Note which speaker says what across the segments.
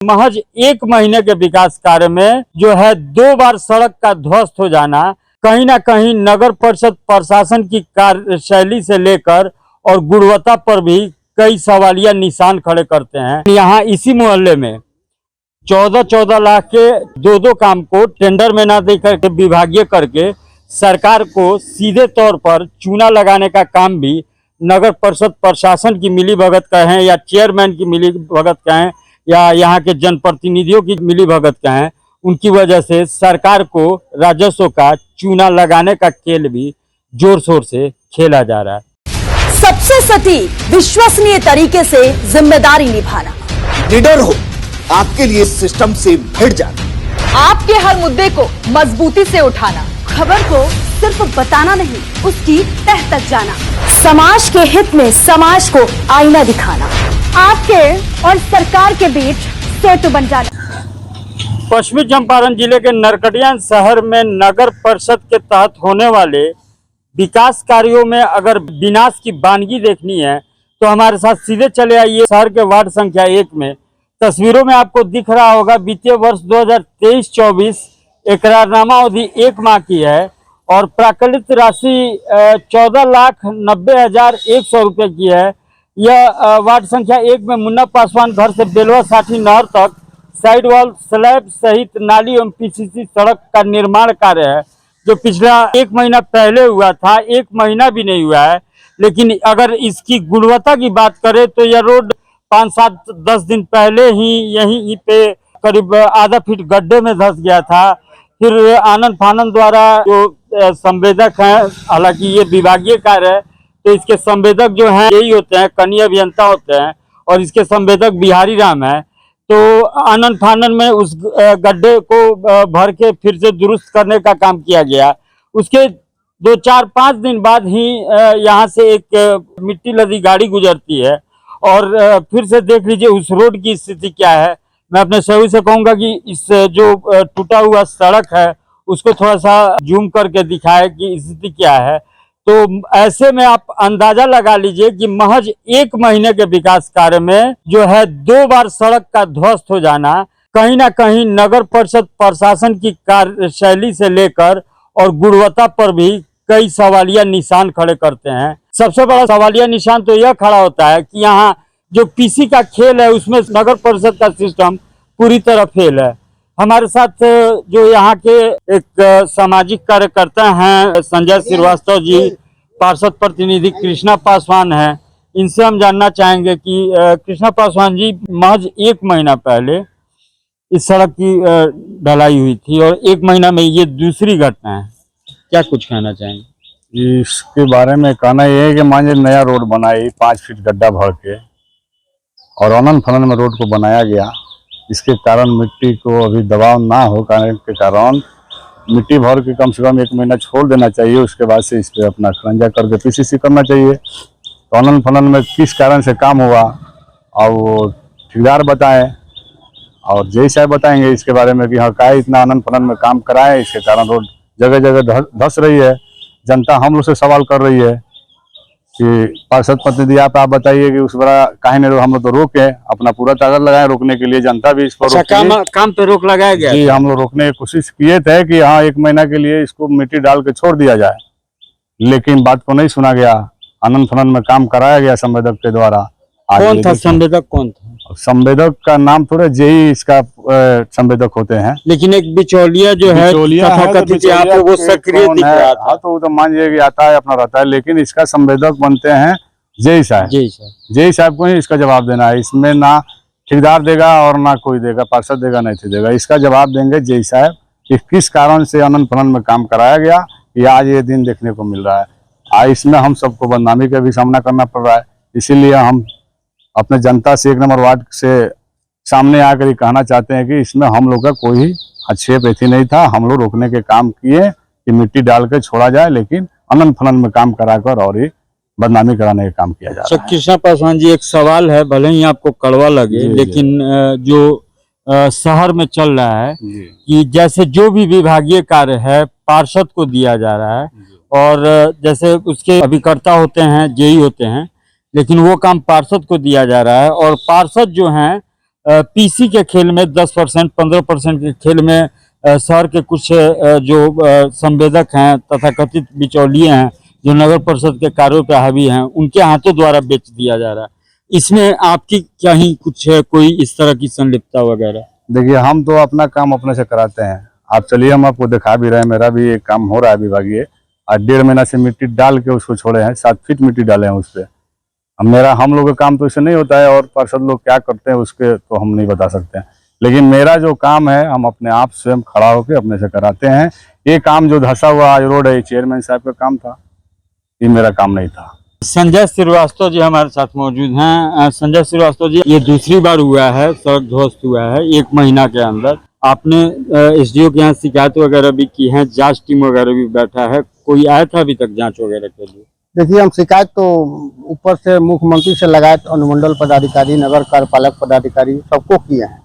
Speaker 1: महज एक महीने के विकास कार्य में जो है 2 बार सड़क का ध्वस्त हो जाना कहीं ना कहीं नगर परिषद प्रशासन की कार्यशैली से लेकर और गुणवत्ता पर भी कई सवालिया निशान खड़े करते हैं। यहाँ इसी मोहल्ले में 14-14 लाख के दो काम को टेंडर में ना देकर के विभागीय करके सरकार को सीधे तौर पर चूना लगाने का काम भी नगर परिषद प्रशासन की मिलीभगत कहें या चेयरमैन की मिलीभगत कहें या यहाँ के जनप्रतिनिधियों की मिलीभगत कहें, उनकी वजह से सरकार को राजस्व का चूना लगाने का खेल भी जोर शोर से खेला जा रहा है।
Speaker 2: सबसे सटीक विश्वसनीय तरीके से जिम्मेदारी निभाना,
Speaker 3: निडर हो, आपके लिए सिस्टम से भिड़ जाना,
Speaker 2: आपके हर मुद्दे को मजबूती से उठाना, खबर को सिर्फ बताना नहीं उसकी तह तक जाना, समाज के हित में समाज को आईना दिखाना, आपके और सरकार के बीच सेतु बन जाना।
Speaker 1: पश्चिमी चंपारण जिले के नरकटिया शहर में नगर परिषद के तहत होने वाले विकास कार्यों में अगर विनाश की वानगी देखनी है तो हमारे साथ सीधे चले आइए शहर के वार्ड संख्या 1 में। तस्वीरों में आपको दिख रहा होगा वित्तीय वर्ष 2023-24 एकरारनामा अवधि 1 माह की है और प्राकलित राशि 14,90,100 रुपये की है। यह वार्ड संख्या 1 में मुन्ना पासवान घर से बेलवा साठी नहर तक साइड वॉल स्लैब सहित नाली एवं पीसीसी सड़क का निर्माण कार्य है जो पिछला 1 महीना पहले हुआ था। 1 महीना भी नहीं हुआ है, लेकिन अगर इसकी गुणवत्ता की बात करें तो यह रोड 5-7-10 दिन पहले ही यहीं पे करीब आधा फीट गड्ढे में धंस गया था। फिर आनंद फानंद द्वारा जो संवेदक हैं, हालांकि ये विभागीय कार्य है तो इसके संवेदक जो हैं यही होते हैं, कनीय अभियंता होते हैं और इसके संवेदक बिहारी राम है। तो आनंद फानंद में उस गड्ढे को भर के फिर से दुरुस्त करने का काम किया गया। उसके 2-4-5 दिन बाद ही यहाँ से एक मिट्टी लदी गाड़ी गुजरती है और फिर से देख लीजिए उस रोड की स्थिति क्या है। मैं अपने सहयोगी से कहूँगा कि इस जो टूटा हुआ सड़क है उसको थोड़ा सा जूम करके दिखाए कि स्थिति क्या है। तो ऐसे में आप अंदाजा लगा लीजिए कि महज 1 महीने के विकास कार्य में जो है 2 बार सड़क का ध्वस्त हो जाना कहीं ना कहीं नगर परिषद प्रशासन की कार्यशैली से लेकर और गुणवत्ता पर भी कई सवालिया निशान खड़े करते हैं। सबसे बड़ा सवालिया निशान तो यह खड़ा होता है कि यहाँ जो पीसी का खेल है उसमें नगर परिषद का सिस्टम पूरी तरह फेल है। हमारे साथ जो यहाँ के एक सामाजिक कार्यकर्ता हैं संजय श्रीवास्तव जी, पार्षद प्रतिनिधि कृष्णा पासवान हैं, इनसे हम जानना चाहेंगे कि कृष्णा पासवान जी, महज 1 महीना पहले इस सड़क की ढलाई हुई थी और 1 महीना में ये दूसरी घटना है, क्या कुछ कहना चाहेंगे?
Speaker 4: इसके बारे में कहना यह है कि मान लीजिए नया रोड बनाई 5 फीट गड्ढा भर के और अनंत फनन में रोड को बनाया गया। इसके कारण मिट्टी को अभी दबाव ना हो के कारण मिट्टी भर के कम से कम 1 महीना छोड़ देना चाहिए। उसके बाद से इस पर अपना खरंजा करके पीसीसी करना चाहिए। तो अनंत फनन में किस कारण से काम हुआ और वो ठेकेदार बताएं और जय साहब बताएंगे इसके बारे में कि हाँ क्या इतना अनंत फनन में काम कराए, इसके कारण रोड जगह जगह धंस रही है। जनता हम लोग से सवाल कर रही है कि पार्षद प्रतिनिधि आप बताइए कि उस बड़ा काहे नहीं हम लोग तो रोके, अपना पूरा ताकत लगाए रोकने के लिए। जनता भी इस पर
Speaker 1: काम पे रोक लगाया गया
Speaker 4: जी, हम लोग रोकने की कोशिश किए थे कि हाँ 1 महीना के लिए इसको मिट्टी डाल के छोड़ दिया जाए, लेकिन बात को नहीं सुना गया। आनंद फनन में काम कराया गया संवेदक के द्वारा।
Speaker 1: कौन था संवेदक? कौन था
Speaker 4: संवेदक? का नाम थोड़े जेई इसका संवेदक होते हैं,
Speaker 1: लेकिन एक बिचौलिया जो है वो सक्रिय दिख रहा था।
Speaker 4: हाँ तो वो तो मान लीजिए कि आता है अपना रहता है, लेकिन इसका संवेदक बनते हैं जेई साहब। जेई साहब को ही इसका जवाब देना है। इसमें ना ठेकेदार देगा और ना कोई देगा, पार्षद देगा नहीं तो देगा। इसका जवाब देंगे जेई साहब कि किस कारण से अनंत फनन में काम कराया गया कि आज ये दिन देखने को मिल रहा है। आज इसमें हम सबको बदनामी का भी सामना करना पड़ रहा है। इसीलिए हम अपने जनता से 1 नंबर वार्ड से सामने आकर ही कहना चाहते हैं कि इसमें हम लोग का कोई आक्षेप ऐसी नहीं था। हम लोग रोकने के काम किए कि मिट्टी डाल के छोड़ा जाए, लेकिन अनंत फनन में काम कराकर और ही बदनामी कराने का काम किया जा रहा है।
Speaker 1: कृष्णा पासवान जी, एक सवाल है, भले ही आपको कड़वा लगे, लेकिन जो शहर में चल रहा है कि जैसे जो भी विभागीय कार्य है पार्षद को दिया जा रहा है और जैसे उसके अभिकर्ता होते हैं, जेई होते हैं, लेकिन वो काम पार्षद को दिया जा रहा है और पार्षद जो हैं पीसी के खेल में 10%, 15% के खेल में शहर के कुछ जो संवेदक हैं तथा कथित बिचौलिए हैं जो नगर परिषद के कार्यों पर हावी हैं, उनके हाथों द्वारा बेच दिया जा रहा है। इसमें आपकी क्या ही कुछ है, कोई इस तरह की संलिप्तता वगैरह?
Speaker 4: देखिए, हम तो अपना काम अपने से कराते हैं। आप चलिए, हम आपको दिखा भी रहे हैं। मेरा भी एक काम हो रहा है विभागीय। आज 1.5 महीना से मिट्टी डाल के उसको छोड़े हैं, 7 फीट मिट्टी डाले हैं उस पर। हम लोगों का काम तो इससे नहीं होता है, और पार्षद लोग क्या करते हैं उसके तो हम नहीं बता सकते हैं। लेकिन मेरा जो काम है, हम अपने आप स्वयं खड़ा होकर अपने से कराते हैं। ये काम जो धंसा हुआ आज रोड है, ये चेयरमैन साहब का काम था, ये मेरा काम नहीं था।
Speaker 1: संजय श्रीवास्तव जी हमारे साथ मौजूद हैं। संजय श्रीवास्तव जी, ये दूसरी बार हुआ है, सड़क ध्वस्त हुआ है 1 महीना के अंदर। आपने एसडीओ के यहाँ शिकायत वगैरह भी की है, जांच टीम वगैरह भी बैठा है, कोई आया था अभी तक जांच वगैरह के लिए?
Speaker 5: देखिए, हम शिकायत तो ऊपर से मुख्यमंत्री से लगाए, अनुमंडल पदाधिकारी, नगर कार्यपालक पदाधिकारी सबको किए हैं।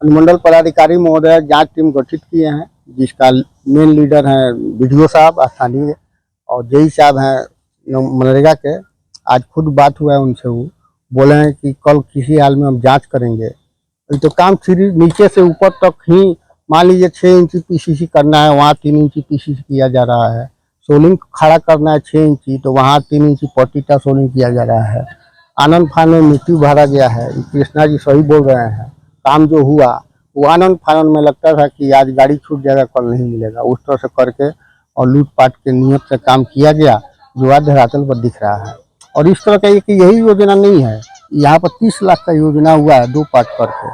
Speaker 5: अनुमंडल पदाधिकारी महोदय जांच टीम गठित किए हैं, जिसका मेन लीडर है बीडीओ साहब स्थानीय, और जेई साहब हैं मनरेगा के। आज खुद बात हुआ है उनसे, वो बोले हैं कि कल किसी हाल में हम जांच करेंगे। तो काम नीचे से ऊपर तक ही, मान लीजिए 6 इंची पीसीसी करना है, वहाँ 3 इंची पीसीसी किया जा रहा है। सोलिंग खड़ा करना है 6 इंची, तो वहाँ 3 इंची पट्टी का सोलिंग किया जा रहा है। आनंद फानन में मिट्टी भरा गया है। कृष्णा जी सही बोल रहे हैं। काम जो हुआ वो आनंद फानन में लगता था कि आज गाड़ी छूट जाएगा, कल नहीं मिलेगा, उस तरह से करके और लूटपाट के नियत से काम किया गया, जो आज धरातल पर दिख रहा है। और इस तरह का यही योजना नहीं है, यहाँ पर 30 लाख का योजना हुआ है 2 पार्ट करके,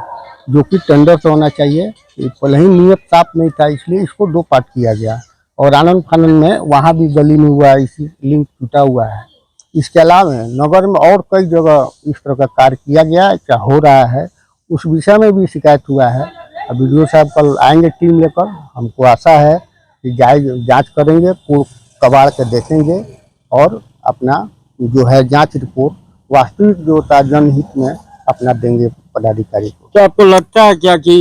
Speaker 5: जो कि टेंडर से होना चाहिए। पहले ही नियत साफ नहीं था, इसलिए इसको 2 पार्ट किया गया। और आनंद फानन में वहाँ भी गली में हुआ है, इसी लिंक टूटा हुआ है। इसके अलावा नगर में और कई जगह इस तरह का कार्य किया गया, क्या हो रहा है, उस विषय में भी शिकायत हुआ है। अब बीडीओ साहब कल आएंगे टीम लेकर, हमको आशा है कि जांच करेंगे, पूर्ण कबाड़ के देखेंगे और अपना जो है जांच रिपोर्ट वास्तविक जो होता है जनहित में अपना देंगे पदाधिकारी को।
Speaker 1: तो आपको लगता है क्या कि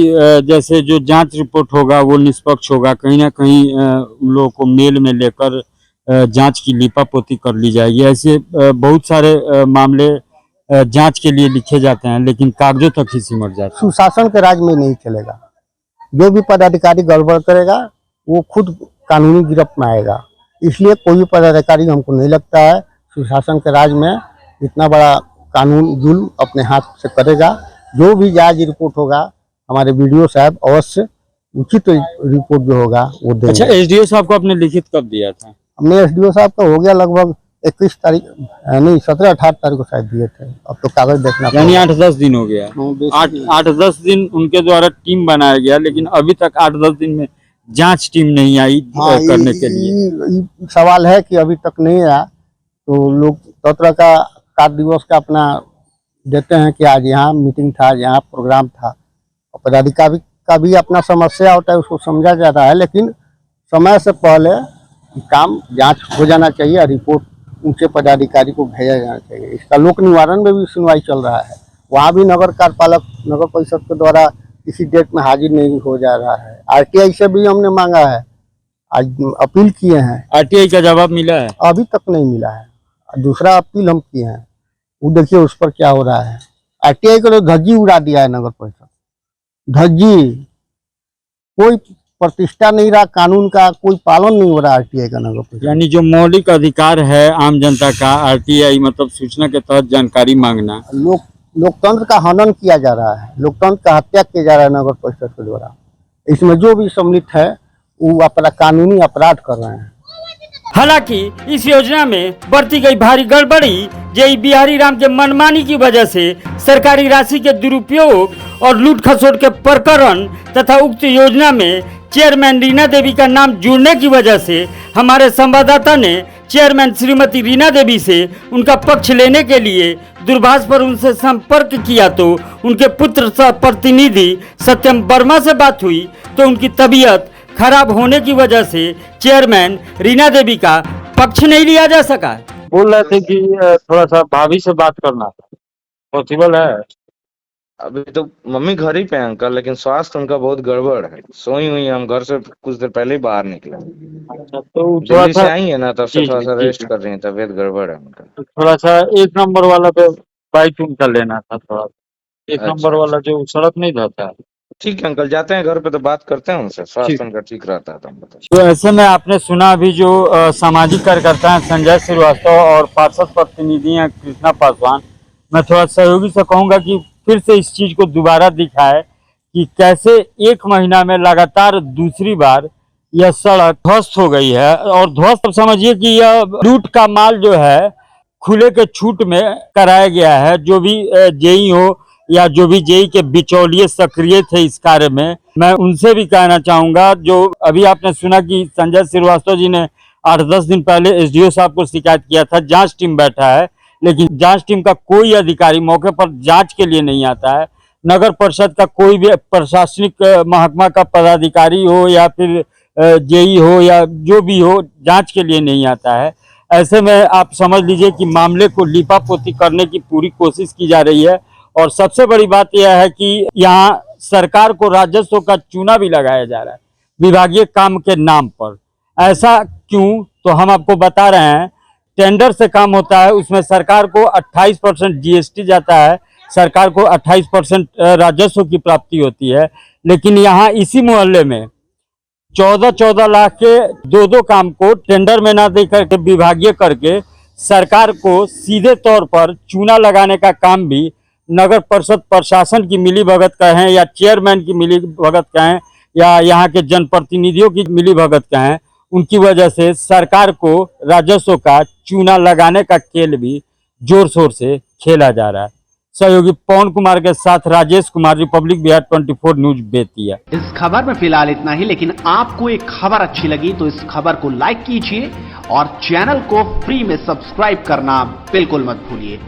Speaker 1: जैसे जो जांच रिपोर्ट होगा वो निष्पक्ष होगा, कहीं ना कहीं उन लोगों को मेल में लेकर जांच की लीपापोती कर ली जाएगी? ऐसे बहुत सारे मामले जांच के लिए लिखे जाते हैं, लेकिन कागजों तक ही सिमट जाते हैं।
Speaker 5: सुशासन के राज में नहीं चलेगा। जो भी पदाधिकारी गड़बड़ करेगा वो खुद कानूनी गिरफ्त में आएगा। इसलिए कोई भी पदाधिकारी हमको नहीं लगता है सुशासन के राज में इतना बड़ा कानून जुल्म अपने हाथ से करेगा। जो भी जायज रिपोर्ट होगा, हमारे बीडीओ साहब अवश्य उचित रिपोर्ट जो होगा वो देंगे।
Speaker 1: अच्छा, एसडीओ साहब को आपने लिखित कब दिया था?
Speaker 5: हमने एसडीओ साहब का हो गया लगभग 21 तारीख, नहीं 17-18 तारीख को शायद दिए थे। अब तो कागज देखना,
Speaker 1: यानी 8-10 दिन हो गया। 8-10 दिन उनके द्वारा टीम बनाया गया, लेकिन अभी तक 8-10 दिन में जांच टीम नहीं आई करने के लिए।
Speaker 5: सवाल है कि अभी तक नहीं आया, तो लोग तरह का कार्य दिवस का अपना देते हैं कि आज यहाँ मीटिंग था, यहाँ प्रोग्राम था। और पदाधिकारी का भी अपना समस्या होता है, उसको समझा जाता है, लेकिन समय से पहले काम जांच हो जाना चाहिए और रिपोर्ट ऊंचे पदाधिकारी को भेजा जाना चाहिए। इसका लोक निवारण में भी सुनवाई चल रहा है, वहाँ भी नगर कार्यपालक नगर परिषद के द्वारा किसी डेट में हाजिर नहीं हो जा रहा है। आरटीआई से भी हमने मांगा है, आज अपील किए हैं।
Speaker 1: आरटीआई का जवाब मिला है?
Speaker 5: अभी तक नहीं मिला है। दूसरा अपील हम किए हैं, वो देखिए उस पर क्या हो रहा है। आरटीआई को तो धज्जी उड़ा दिया है नगर परिषद, धज्जी। कोई प्रतिष्ठा नहीं रहा, कानून का कोई पालन नहीं हो रहा आरटीआई का नगर परिषद।
Speaker 1: यानी जो मौलिक अधिकार है आम जनता का, आरटीआई मतलब सूचना के तहत जानकारी मांगना,
Speaker 5: लोकतंत्र का हनन किया जा रहा है, लोकतंत्र का हत्या किया जा रहा है नगर परिषद के द्वारा। इसमें जो भी सम्मिलित है वो अपना कानूनी अपराध कर रहे हैं।
Speaker 1: हालांकि इस योजना में बरती गई भारी गड़बड़ी जेई बिहारी राम के मनमानी की वजह से सरकारी राशि के दुरुपयोग और लूट खसोट के प्रकरण तथा उक्त योजना में चेयरमैन रीना देवी का नाम जुड़ने की वजह से हमारे संवाददाता ने चेयरमैन श्रीमती रीना देवी से उनका पक्ष लेने के लिए दूरभाष पर उनसे संपर्क किया, तो उनके पुत्र सह प्रतिनिधि सत्यम वर्मा से बात हुई तो उनकी तबीयत खराब होने की वजह से चेयरमैन रीना देवी का पक्ष नहीं लिया जा सका। बोल रहे थे कि थोड़ा सा भाभी से बात करना था, पॉसिबल है?
Speaker 6: अभी तो मम्मी घर ही पे है अंकल, लेकिन स्वास्थ्य उनका बहुत गड़बड़ है। सोई हुई हम घर से कुछ देर पहले ही बाहर निकले।
Speaker 1: अच्छा, तो
Speaker 6: दिल्ली से आई है ना, तब से थोड़ा सा रेस्ट कर रही है, तबीयत गड़बड़ है उनका।
Speaker 1: तो थोड़ा सा 1 नंबर वाला पे बाइक उनका लेना था थोड़ा। एक नंबर वाला जो सड़क नहीं रहता है।
Speaker 6: ठीक है अंकल, जाते हैं घर पे तो बात करते हैं उनसे, स्वास्थ्य उनका ठीक रहता है तो हम बताएं।
Speaker 1: तो ऐसे में आपने सुना अभी जो सामाजिक कार्यकर्ता हैं संजय श्रीवास्तव और पार्षद प्रतिनिधि हैं कृष्णा पासवान, मैं थोड़ा सहयोगी से कहूंगा कि फिर से इस चीज को दोबारा दिखाए कि कैसे एक महीना में लगातार दूसरी बार यह सड़क ध्वस्त हो गई है। और ध्वस्त समझिए कि यह लूट का माल जो है खुले के छूट में कराया गया है। जो भी जेई हो या जो भी जेई के बिचौलिए सक्रिय थे इस कार्य में, मैं उनसे भी कहना चाहूंगा। जो अभी आपने सुना कि संजय श्रीवास्तव जी ने 8-10 दिन पहले एसडीओ साहब को शिकायत किया था, जांच टीम बैठा है, लेकिन जांच टीम का कोई अधिकारी मौके पर जांच के लिए नहीं आता है। नगर परिषद का कोई भी प्रशासनिक महकमा का पदाधिकारी हो या फिर जेई हो या जो भी हो, जांच के लिए नहीं आता है। ऐसे में आप समझ लीजिए कि मामले को लिपापोती करने की पूरी कोशिश की जा रही है। और सबसे बड़ी बात यह है कि यहाँ सरकार को राजस्व का चूना भी लगाया जा रहा है विभागीय काम के नाम पर। ऐसा क्यों, तो हम आपको बता रहे हैं। टेंडर से काम होता है, उसमें सरकार को 28% जीएसटी जाता है, सरकार को 28% राजस्व की प्राप्ति होती है। लेकिन यहाँ इसी मोहल्ले में 14-14 लाख के 2-2 काम को टेंडर में ना दे करके विभागीय करके सरकार को सीधे तौर पर चूना लगाने का काम भी नगर परिषद प्रशासन की मिलीभगत कहें या चेयरमैन की मिलीभगत कहें या यहाँ के जनप्रतिनिधियों की मिलीभगत कहें, उनकी वजह से सरकार को राजस्व का चूना लगाने का खेल भी जोर शोर से खेला जा रहा है। सहयोगी पवन कुमार के साथ राजेश कुमार, रिपब्लिक बिहार 24 न्यूज बेतिया।
Speaker 7: इस खबर में फिलहाल इतना ही, लेकिन आपको एक खबर अच्छी लगी तो इस खबर को लाइक कीजिए और चैनल को फ्री में सब्सक्राइब करना बिल्कुल मत भूलिए।